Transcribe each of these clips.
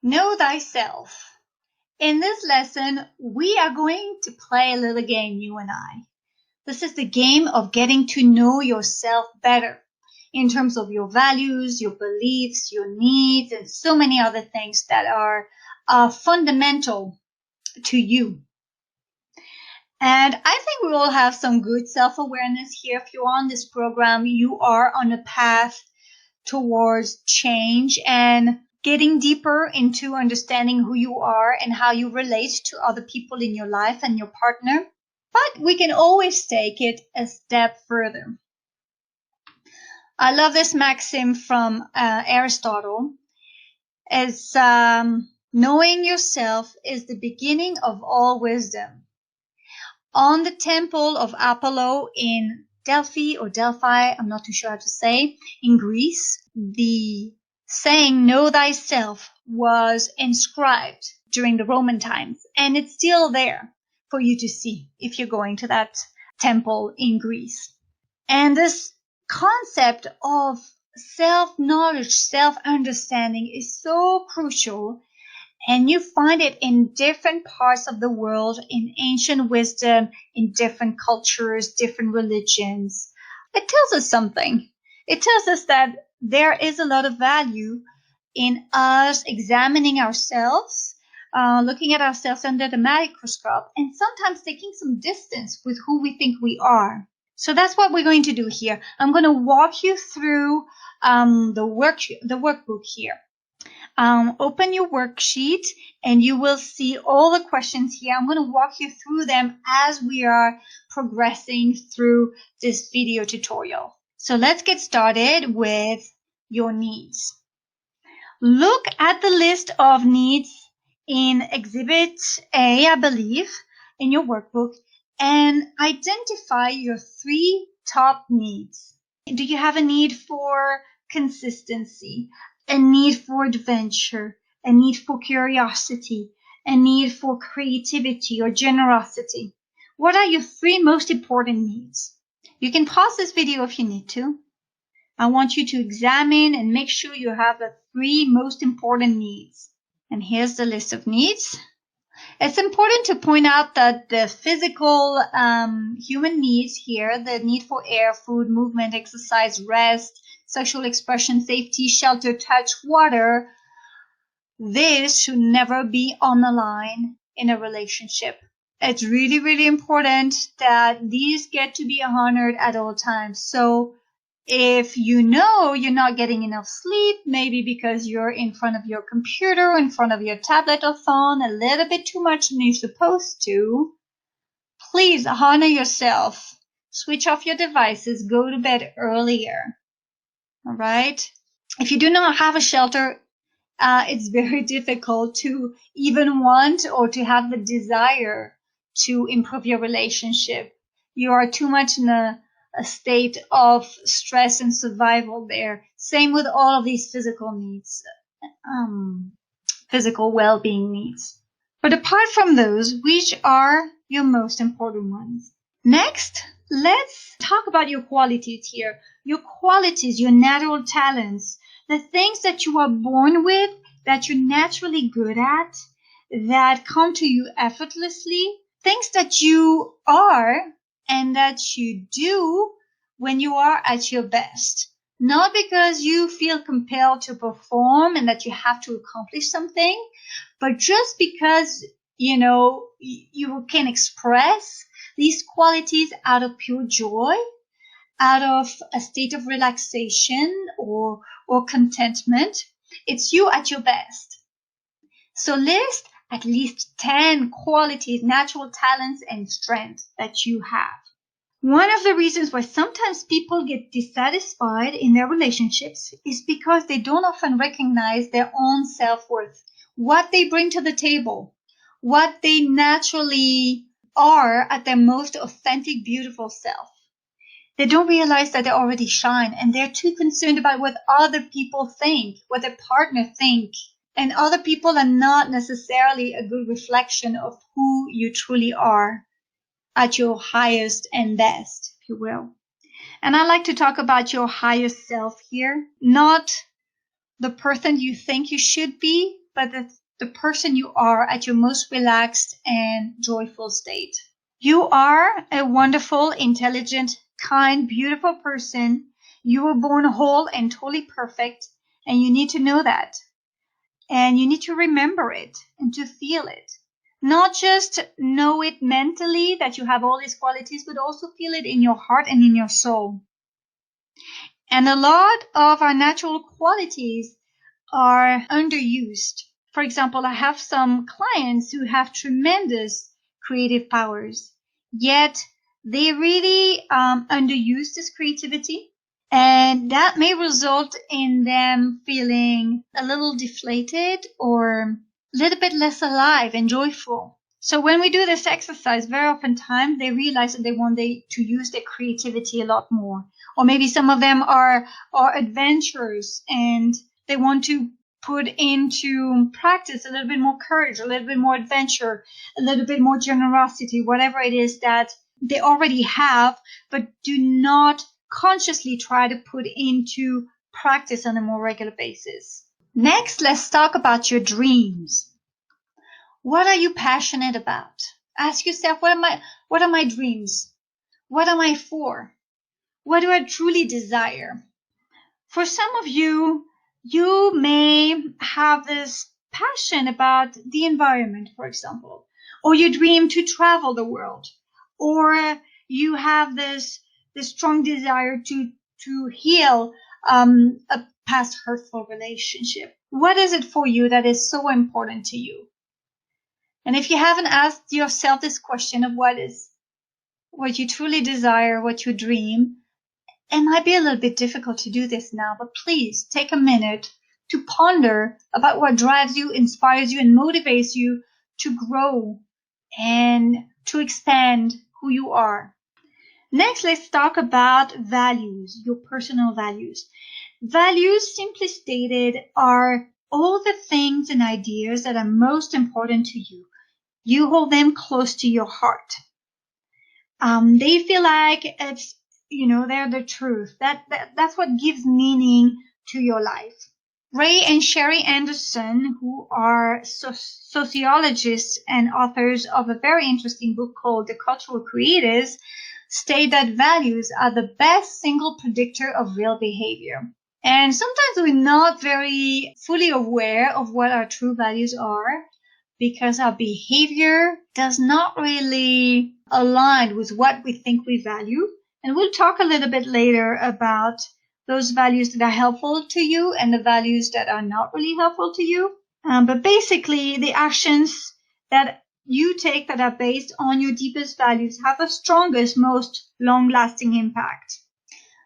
Know thyself. In this lesson, we are going to play a little game, you and I. This is the game of getting to know yourself better in terms of your values, your beliefs, your needs, and so many other things that are fundamental to you. And I think we all have some good self-awareness here. If you're on this program, you are on a path towards change and getting deeper into understanding who you are and how you relate to other people in your life and your partner. But we can always take it a step further. I love this maxim from Aristotle. It's knowing yourself is the beginning of all wisdom. On the temple of Apollo in Delphi, I'm not too sure how to say, in Greece, the saying, know thyself, was inscribed during the Roman times, and it's still there for you to see if you're going to that temple in Greece. And this concept of self-knowledge, self-understanding is so crucial, and you find it in different parts of the world, in ancient wisdom, in different cultures, different religions. It tells us something. It tells us that there is a lot of value in us examining ourselves, looking at ourselves under the microscope, and sometimes taking some distance with who we think we are. So that's what we're going to do here. I'm going to walk you through the workbook here. Open your worksheet and you will see all the questions here. I'm going to walk you through them as we are progressing through this video tutorial. So let's get started with your needs. Look at the list of needs in Exhibit A, I believe, in your workbook, and identify your 3 top needs. Do you have a need for consistency, a need for adventure, a need for curiosity, a need for creativity or generosity? What are your 3 most important needs? You can pause this video if you need to. I want you to examine and make sure you have the 3 most important needs. And here's the list of needs. It's important to point out that the physical human needs here, the need for air, food, movement, exercise, rest, sexual expression, safety, shelter, touch, water, this should never be on the line in a relationship. It's really, really important that these get to be honored at all times. So if you know you're not getting enough sleep, maybe because you're in front of your computer, in front of your tablet or phone, a little bit too much than you're supposed to, please honor yourself. Switch off your devices. Go to bed earlier. All right? If you do not have a shelter, it's very difficult to even want or to have the desire to improve your relationship. You are too much in a state of stress and survival there. Same with all of these physical needs, physical well-being needs. But apart from those, which are your most important ones? Next, let's talk about your qualities here. Your qualities, your natural talents, the things that you are born with, that you're naturally good at, that come to you effortlessly, things that you are and that you do when you are at your best. Not because you feel compelled to perform and that you have to accomplish something, but just because, you can express these qualities out of pure joy, out of a state of relaxation or contentment. It's you at your best. So list at least 10 qualities, natural talents, and strengths that you have. One of the reasons why sometimes people get dissatisfied in their relationships is because they don't often recognize their own self-worth, what they bring to the table, what they naturally are at their most authentic, beautiful self. They don't realize that they already shine, and they're too concerned about what other people think, what their partner think. And other people are not necessarily a good reflection of who you truly are at your highest and best, if you will. And I like to talk about your higher self here, not the person you think you should be, but the person you are at your most relaxed and joyful state. You are a wonderful, intelligent, kind, beautiful person. You were born whole and totally perfect, and you need to know that. And you need to remember it and to feel it. Not just know it mentally that you have all these qualities, but also feel it in your heart and in your soul. And a lot of our natural qualities are underused. For example, I have some clients who have tremendous creative powers, yet they really underuse this creativity. And that may result in them feeling a little deflated or a little bit less alive and joyful. So when we do this exercise, very often times they realize that they want to use their creativity a lot more. Or maybe some of them are adventurers and they want to put into practice a little bit more courage, a little bit more adventure, a little bit more generosity, whatever it is that they already have, but do not consciously try to put into practice on a more regular basis. Next, let's talk about your dreams. What are you passionate about? Ask yourself, what are my dreams? What am I for? What do I truly desire? For some of you, you may have this passion about the environment, for example, or you dream to travel the world, or you have this strong desire to heal a past hurtful relationship. What is it for you that is so important to you? And if you haven't asked yourself this question of what you truly desire, what you dream, it might be a little bit difficult to do this now, but please take a minute to ponder about what drives you, inspires you, and motivates you to grow and to expand who you are. Next, let's talk about values, your personal values. Values, simply stated, are all the things and ideas that are most important to you. You hold them close to your heart. They feel like it's, they're the truth. That's what gives meaning to your life. Ray and Sherry Anderson, who are sociologists and authors of a very interesting book called The Cultural Creators, state that values are the best single predictor of real behavior. And sometimes we're not very fully aware of what our true values are because our behavior does not really align with what we think we value. And we'll talk a little bit later about those values that are helpful to you and the values that are not really helpful to you. But basically, the actions that you take that are based on your deepest values have the strongest, most long-lasting impact.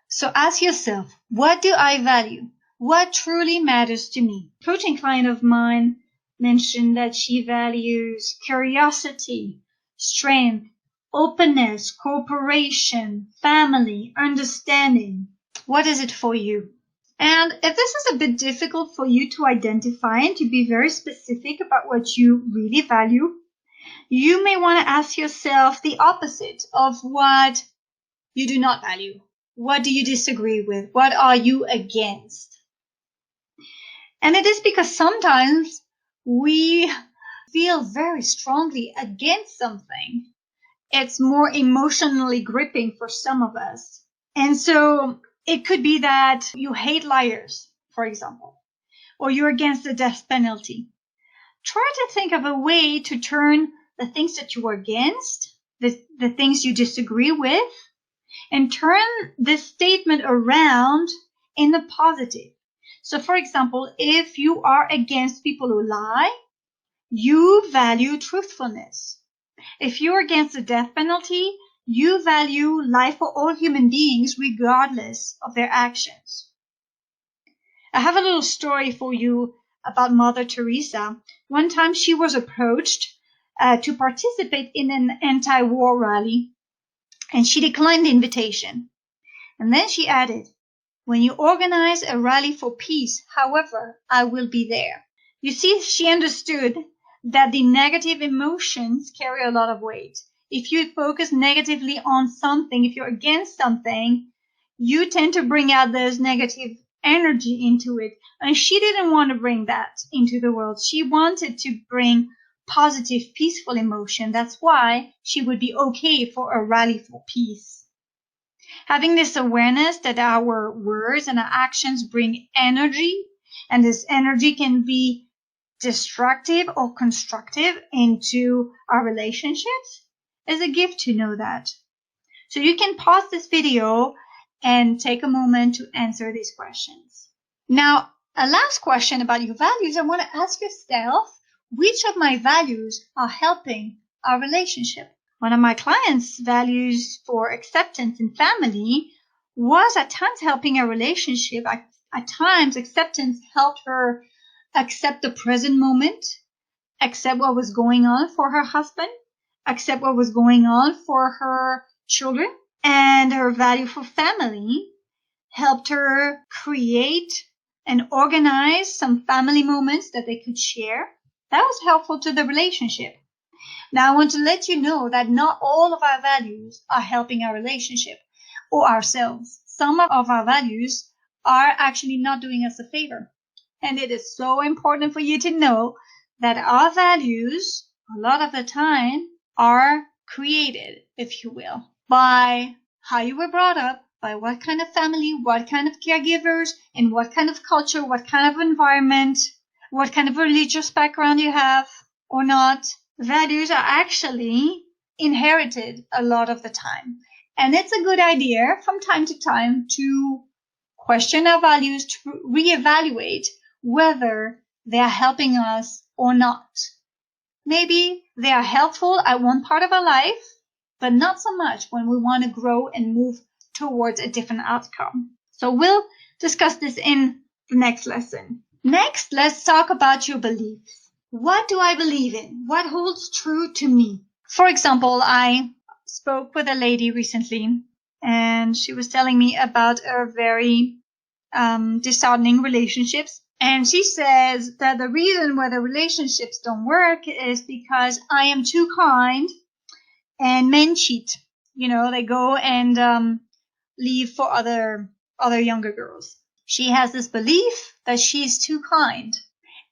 So ask yourself, what do I value? What truly matters to me? A coaching client of mine mentioned that she values curiosity, strength, openness, cooperation, family, understanding. What is it for you? And if this is a bit difficult for you to identify and to be very specific about what you really value, you may want to ask yourself the opposite of what you do not value. What do you disagree with? What are you against? And it is because sometimes we feel very strongly against something. It's more emotionally gripping for some of us. And so it could be that you hate liars, for example, or you're against the death penalty. Try to think of a way to turn the things that you are against, the things you disagree with, and turn this statement around in the positive. So, for example, if you are against people who lie, you value truthfulness. If you're against the death penalty, you value life for all human beings regardless of their actions. I have a little story for you about Mother Teresa. One time she was approached to participate in an anti-war rally, and she declined the invitation. And then she added, "When you organize a rally for peace, however, I will be there." You see, she understood that the negative emotions carry a lot of weight. If you focus negatively on something, if you're against something, you tend to bring out those negative energy into it. And she didn't want to bring that into the world. She wanted to bring positive, peaceful emotion. That's why she would be okay for a rally for peace. Having this awareness that our words and our actions bring energy, and this energy can be destructive or constructive into our relationships, is a gift to know that. So you can pause this video and take a moment to answer these questions. Now, a last question about your values. I want to ask yourself, which of my values are helping our relationship? One of my clients' values for acceptance in family was at times helping a relationship. At times, acceptance helped her accept the present moment, accept what was going on for her husband, accept what was going on for her children, and her value for family helped her create and organize some family moments that they could share. That was helpful to the relationship. Now, I want to let you know that not all of our values are helping our relationship or ourselves. Some of our values are actually not doing us a favor. And it is so important for you to know that our values, a lot of the time, are created, if you will, by how you were brought up, by what kind of family, what kind of caregivers, in what kind of culture, what kind of environment, what kind of religious background you have or not. Values are actually inherited a lot of the time. And it's a good idea from time to time to question our values, to reevaluate whether they are helping us or not. Maybe they are helpful at one part of our life, but not so much when we want to grow and move towards a different outcome. So we'll discuss this in the next lesson. Next, let's talk about your beliefs. What do I believe in? What holds true to me? For example, I spoke with a lady recently, and she was telling me about her very disheartening relationships. And she says that the reason why the relationships don't work is because I am too kind and men cheat. You know, they go and leave for other younger girls. She has this belief that she's too kind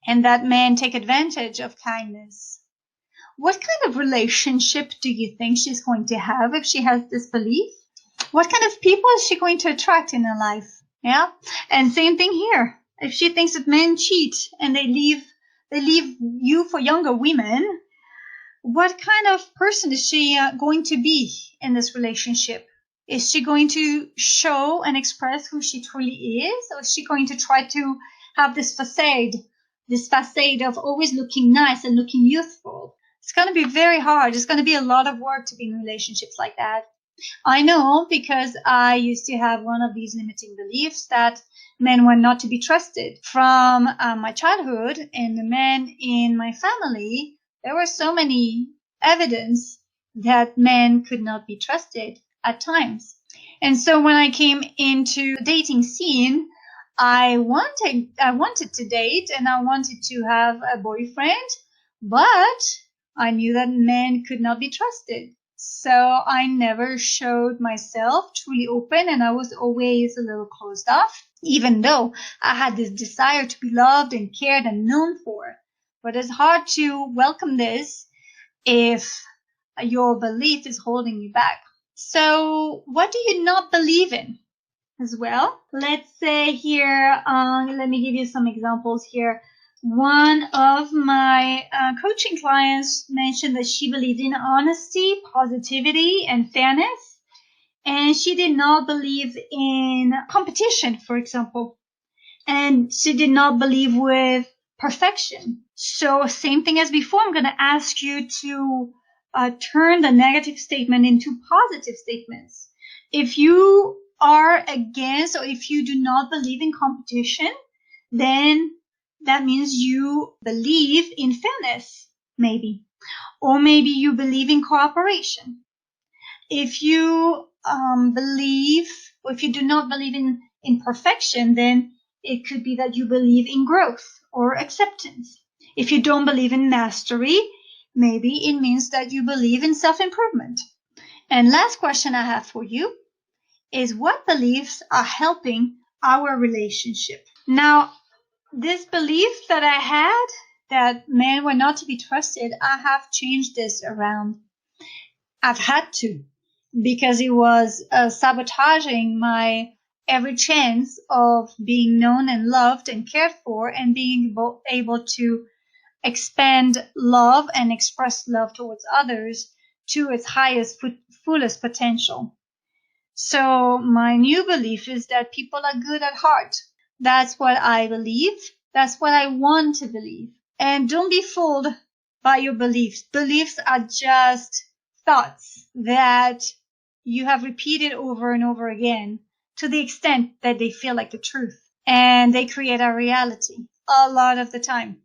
and that men take advantage of kindness. What kind of relationship do you think she's going to have if she has this belief? What kind of people is she going to attract in her life? Yeah. And same thing here. If she thinks that men cheat and they leave you for younger women, what kind of person is she going to be in this relationship? Is she going to show and express who she truly is? Or is she going to try to have this facade of always looking nice and looking youthful? It's going to be very hard. It's going to be a lot of work to be in relationships like that. I know, because I used to have one of these limiting beliefs that men were not to be trusted. From my childhood and the men in my family, there were so many evidence that men could not be trusted at times. And so when I came into the dating scene, I wanted to date and I wanted to have a boyfriend, but I knew that men could not be trusted. So I never showed myself truly open, and I was always a little closed off, even though I had this desire to be loved and cared and known for. But it's hard to welcome this if your belief is holding you back. So what do you not believe in as well? Let's say here, let me give you some examples here. One of my coaching clients mentioned that she believed in honesty, positivity, and fairness. And she did not believe in competition, for example. And she did not believe with perfection. So same thing as before, I'm going to ask you to turn the negative statement into positive statements. If you are against, or if you do not believe in competition, then that means you believe in fairness, maybe. Or maybe you believe in cooperation. If you believe, or if you do not believe in perfection, then it could be that you believe in growth or acceptance. If you don't believe in mastery, maybe it means that you believe in self-improvement. And last question I have for you is, what beliefs are helping our relationship. Now, this belief that I had that men were not to be trusted, I have changed this around. I've had to, because it was sabotaging my every chance of being known and loved and cared for and being able to expand love and express love towards others to its highest, fullest potential. So my new belief is that people are good at heart. That's what I believe. That's what I want to believe. And don't be fooled by your beliefs. Beliefs are just thoughts that you have repeated over and over again to the extent that they feel like the truth. And they create our reality a lot of the time.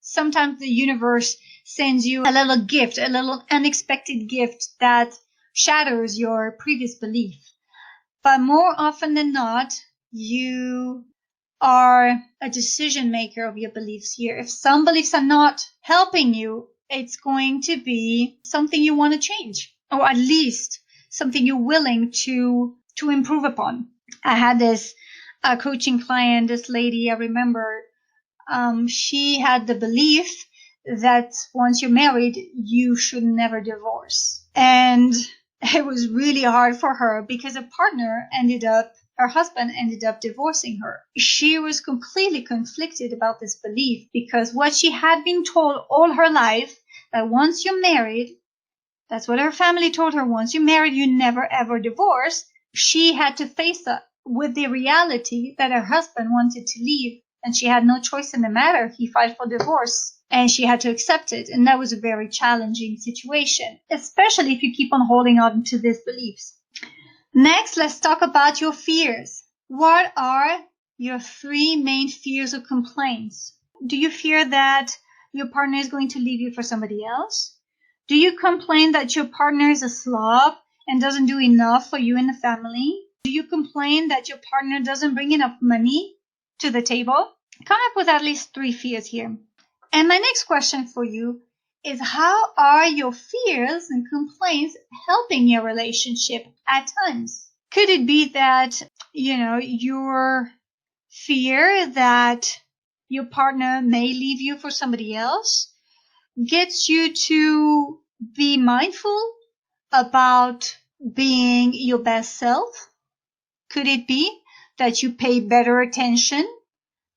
Sometimes the universe sends you a little gift, a little unexpected gift that shatters your previous belief. But more often than not, you are a decision maker of your beliefs here. If some beliefs are not helping you, it's going to be something you want to change, or at least something you're willing to improve upon. I had this coaching client, this lady, I remember, she had the belief that once you're married, you should never divorce. And it was really hard for her because her husband ended up divorcing her. She was completely conflicted about this belief because what she had been told all her life, that once you're married, that's what her family told her, once you're married, you never ever divorce. She had to face up with the reality that her husband wanted to leave and she had no choice in the matter. He filed for divorce and she had to accept it. And that was a very challenging situation, especially if you keep on holding on to these beliefs. Next, let's talk about your fears. What are your 3 main fears or complaints? Do you fear that your partner is going to leave you for somebody else? Do you complain that your partner is a slob and doesn't do enough for you and the family? Do you complain that your partner doesn't bring enough money to the table? Come up with at least 3 fears here. And my next question for you is, how are your fears and complaints helping your relationship at times? Could it be that, your fear that your partner may leave you for somebody else gets you to be mindful about being your best self? Could it be that you pay better attention?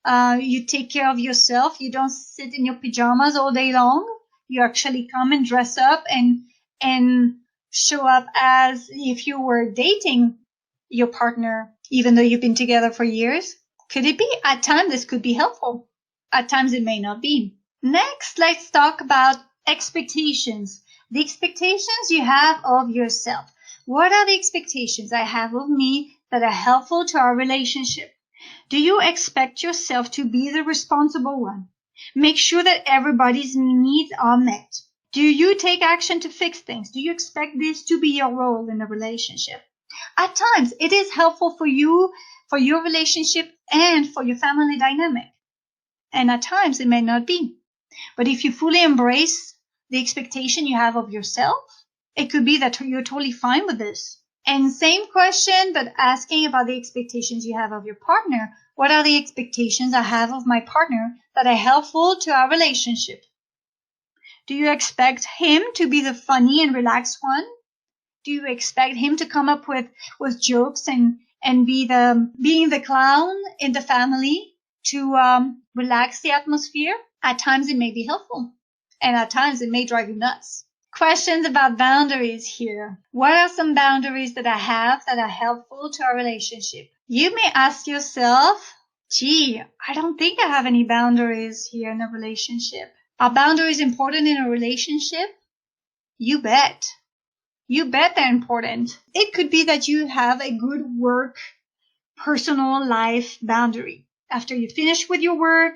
You take care of yourself. You don't sit in your pajamas all day long. You actually come and dress up and show up as if you were dating your partner, even though you've been together for years. Could it be? At times, this could be helpful. At times, it may not be. Next, let's talk about expectations. The expectations you have of yourself. What are the expectations I have of me that are helpful to our relationship? Do you expect yourself to be the responsible one? Make sure that everybody's needs are met. Do you take action to fix things? Do you expect this to be your role in a relationship? At times, it is helpful for you, for your relationship, and for your family dynamic. And at times, it may not be. But if you fully embrace the expectation you have of yourself, it could be that you're totally fine with this. And same question, but asking about the expectations you have of your partner. What are the expectations I have of my partner that are helpful to our relationship? Do you expect him to be the funny and relaxed one? Do you expect him to come up with jokes and being the clown in the family to relax the atmosphere? At times it may be helpful, and at times it may drive you nuts. Questions about boundaries here. What are some boundaries that I have that are helpful to our relationship? You may ask yourself, gee, I don't think I have any boundaries here in a relationship. Are boundaries important in a relationship? You bet. You bet they're important. It could be that you have a good work, personal life boundary. After you finish with your work,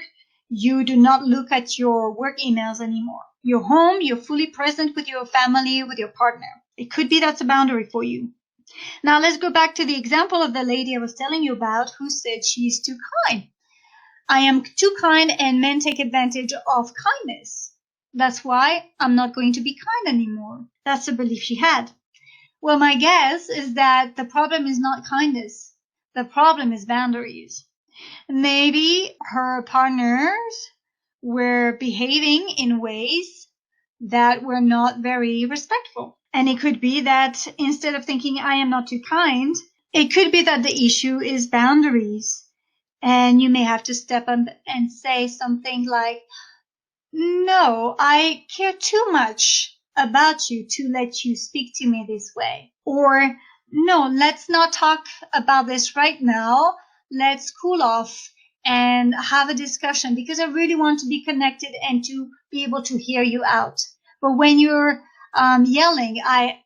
you do not look at your work emails anymore. You're home, you're fully present with your family, with your partner. It could be that's a boundary for you. Now let's go back to the example of the lady I was telling you about who said she's too kind. I am too kind and men take advantage of kindness. That's why I'm not going to be kind anymore. That's the belief she had. Well, my guess is that the problem is not kindness. The problem is boundaries. Maybe her partners were behaving in ways that were not very respectful. And it could be that instead of thinking I am not too kind, it could be that the issue is boundaries. And you may have to step up and say something like, no, I care too much about you to let you speak to me this way. Or, no, let's not talk about this right now. Let's cool off and have a discussion because I really want to be connected and to be able to hear you out. But when you're yelling, I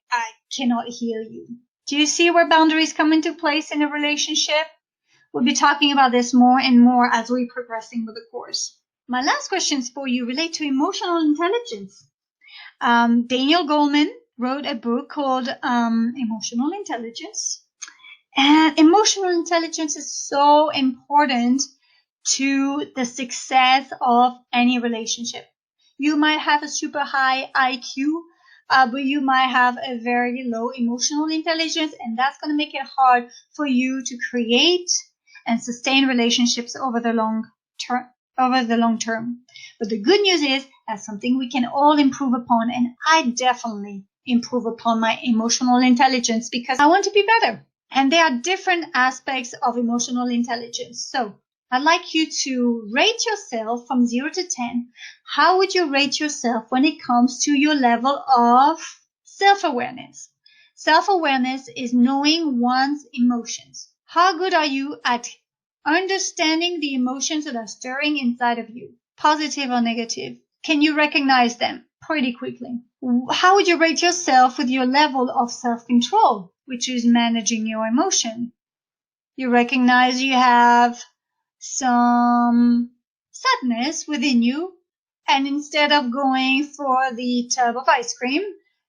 cannot hear you. Do you see where boundaries come into place in a relationship? We'll be talking about this more and more as we're progressing with the course. My last questions for you relate to emotional intelligence. Daniel Goleman wrote a book called Emotional Intelligence. And emotional intelligence is so important to the success of any relationship. You might have a super high IQ, but you might have a very low emotional intelligence, and that's going to make it hard for you to create and sustain relationships over the long term. But the good news is that's something we can all improve upon, and I definitely improve upon my emotional intelligence because I want to be better. And there are different aspects of emotional intelligence. So I'd like you to rate yourself from 0 to 10. How would you rate yourself when it comes to your level of self-awareness? Self-awareness is knowing one's emotions. How good are you at understanding the emotions that are stirring inside of you, positive or negative? Can you recognize them pretty quickly? How would you rate yourself with your level of self-control, which is managing your emotion? You recognize you have some sadness within you, and instead of going for the tub of ice cream,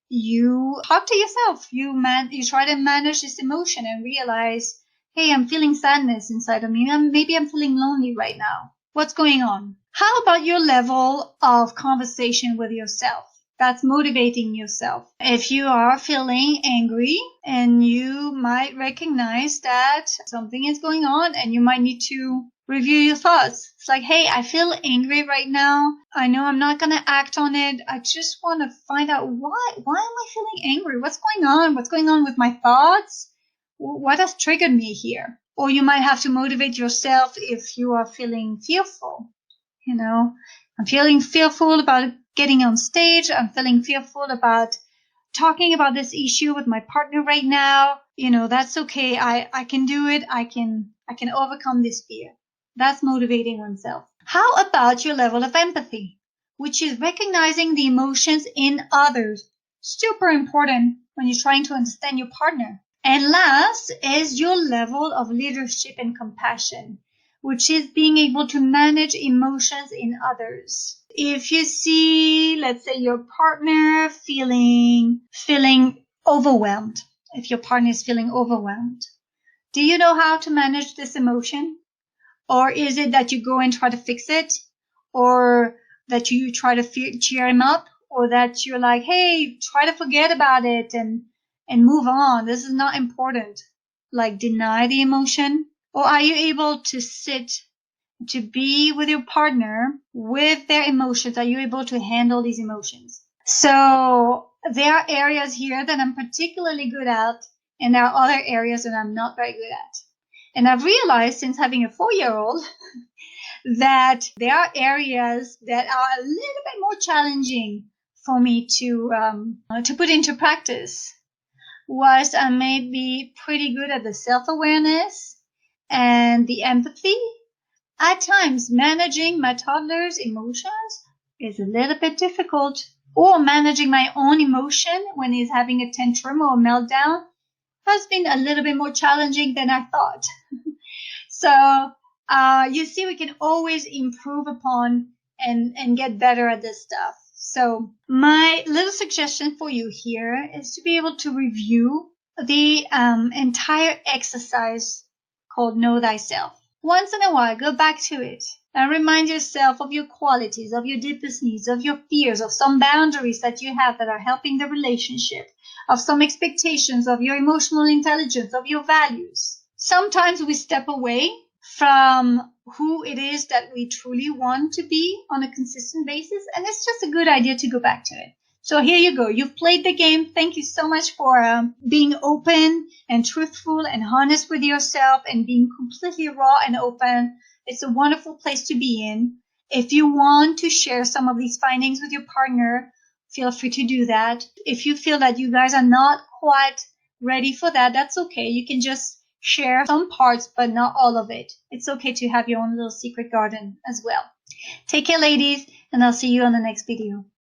you talk to yourself. You try to manage this emotion and realize, hey, I'm feeling sadness inside of me. Maybe I'm feeling lonely right now. What's going on? How about your level of conversation with yourself? That's motivating yourself. If you are feeling angry and you might recognize that something is going on and you might need to review your thoughts. It's like, hey, I feel angry right now. I know I'm not going to act on it. I just want to find out why am I feeling angry? What's going on? What's going on with my thoughts? What has triggered me here? Or you might have to motivate yourself if you are feeling fearful. You know, I'm feeling fearful about getting on stage. I'm feeling fearful about talking about this issue with my partner right now. You know, that's okay. I can do it. I can overcome this fear. That's motivating oneself. How about your level of empathy, which is recognizing the emotions in others? Super important when you're trying to understand your partner. And last is your level of leadership and compassion, which is being able to manage emotions in others. If you see, let's say, your partner feeling overwhelmed, if your partner is feeling overwhelmed, do you know how to manage this emotion? Or is it that you go and try to fix it? Or that you try to cheer him up? Or that you're like, hey, try to forget about it and move on. This is not important. Like deny the emotion? Or are you able to sit, to be with your partner with their emotions? Are you able to handle these emotions? So there are areas here that I'm particularly good at, and there are other areas that I'm not very good at. And I've realized since having a 4-year-old that there are areas that are a little bit more challenging for me to put into practice. Was I may be pretty good at the self-awareness and the empathy. At times, managing my toddler's emotions is a little bit difficult, or managing my own emotion when he's having a tantrum or a meltdown has been a little bit more challenging than I thought. So you see, we can always improve upon and get better at this stuff. So my little suggestion for you here is to be able to review the entire exercise called Know Thyself. Once in a while, go back to it and remind yourself of your qualities, of your deepest needs, of your fears, of some boundaries that you have that are helping the relationship, of some expectations, of your emotional intelligence, of your values. Sometimes we step away from who it is that we truly want to be on a consistent basis, and it's just a good idea to go back to it. So here you go. You've played the game. Thank you so much for being open and truthful and honest with yourself and being completely raw and open. It's a wonderful place to be in. If you want to share some of these findings with your partner, feel free to do that. If you feel that you guys are not quite ready for that, that's okay. You can just share some parts, but not all of it. It's okay to have your own little secret garden as well. Take care, ladies, and I'll see you on the next video.